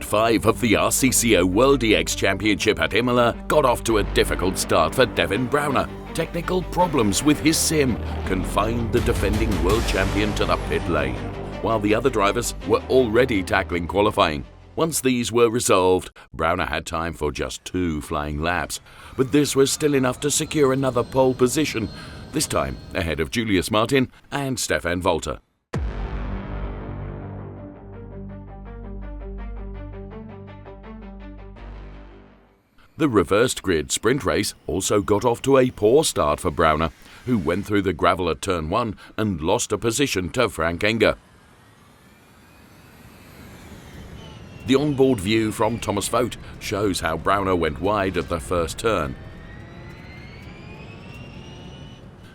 5 of the RCCO World EX Championship at Imola got off to a difficult start for Devin Braune. Technical problems with his sim confined the defending world champion to the pit lane, while the other drivers were already tackling qualifying. Once these were resolved, Braune had time for just 2 flying laps, but this was still enough to secure another pole position, this time ahead of Julius Martin and Stefan Volter. The reversed grid sprint race also got off to a poor start for Braune, who went through the gravel at turn 1 and lost a position to Frank Enger. The onboard view from Thomas Vogt shows how Braune went wide at the first turn.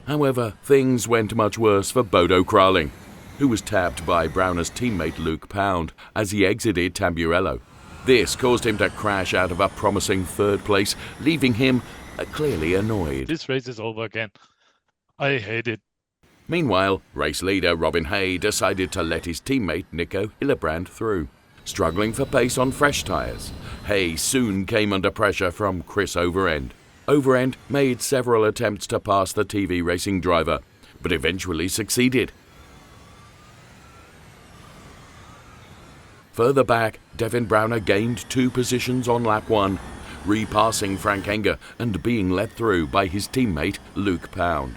However, things went much worse for Bodo Kraling, who was tapped by Braune's teammate Luke Pound as he exited Tamburello. This caused him to crash out of a promising third place, leaving him clearly annoyed. This race is over again. I hate it. Meanwhile, race leader Robin Hay decided to let his teammate Nico Hillebrand through. Struggling for pace on fresh tyres, Hay soon came under pressure from Chris Overend. Overend made several attempts to pass the TV racing driver, but eventually succeeded. Further back, Devin Braune gained 2 positions on lap 1, repassing Frank Enger and being let through by his teammate Luke Pound.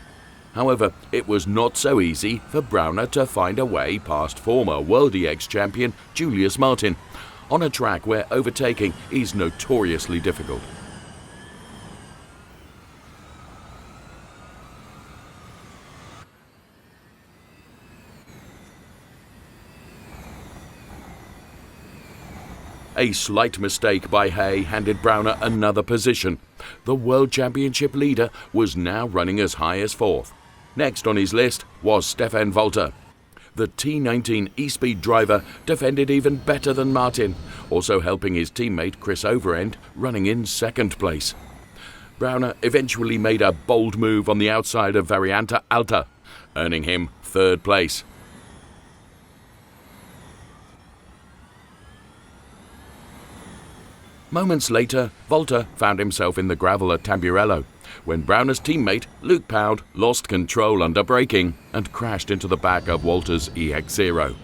However, it was not so easy for Braune to find a way past former World EX champion Julius Martin, on a track where overtaking is notoriously difficult. A slight mistake by Hay handed Braune another position. The World Championship leader was now running as high as 4th. Next on his list was Stefan Volter. The T19 E-Speed driver defended even better than Martin, also helping his teammate Chris Overend running in 2nd place. Braune eventually made a bold move on the outside of Variante Alta, earning him 3rd place. Moments later, Volter found himself in the gravel at Tamburello, when Braune's teammate Luke Pound lost control under braking and crashed into the back of Walter's EX0.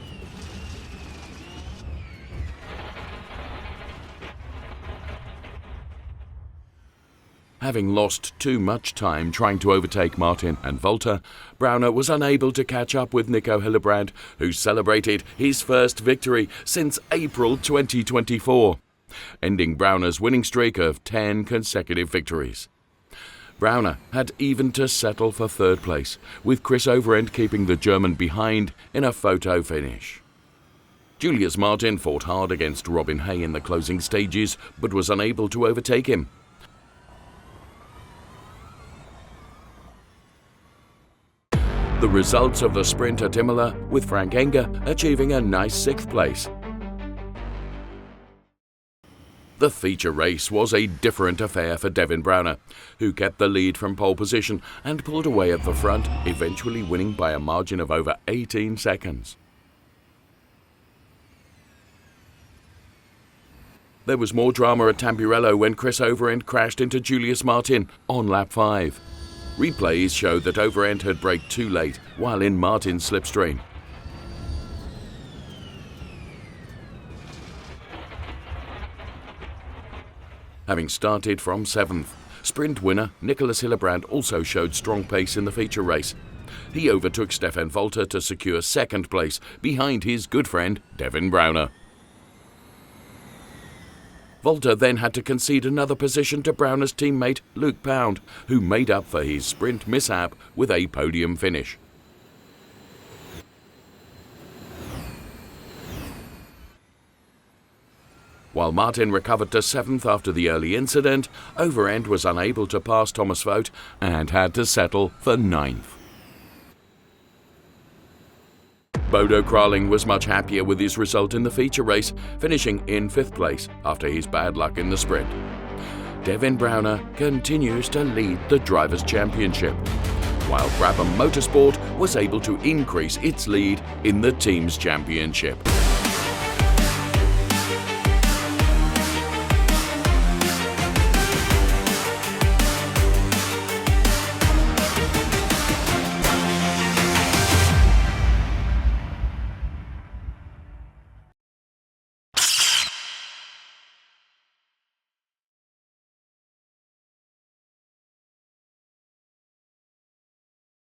Having lost too much time trying to overtake Martin and Volter, Braune was unable to catch up with Nico Hillebrand, who celebrated his first victory since April 2024. Ending Braune's winning streak of 10 consecutive victories. Braune had even to settle for 3rd place, with Chris Overend keeping the German behind in a photo finish. Julius Martin fought hard against Robin Hay in the closing stages, but was unable to overtake him. The results of the sprint at Imola, with Frank Enger achieving a nice 6th place. The feature race was a different affair for Devin Braune, who kept the lead from pole position and pulled away at the front, eventually winning by a margin of over 18 seconds. There was more drama at Tamburello when Chris Overend crashed into Julius Martin on lap 5. Replays showed that Overend had braked too late while in Martin's slipstream. Having started from 7th, sprint winner Nicolas Hillebrand also showed strong pace in the feature race. He overtook Stefan Volter to secure 2nd place behind his good friend Devin Braune. Volter then had to concede another position to Braune's teammate Luke Pound, who made up for his sprint mishap with a podium finish. While Martin recovered to 7th after the early incident, Overend was unable to pass Thomas Vogt and had to settle for 9th. Bodo Kraling was much happier with his result in the feature race, finishing in 5th place after his bad luck in the sprint. Devin Braune continues to lead the Drivers' Championship, while Brabham Motorsport was able to increase its lead in the Teams' Championship.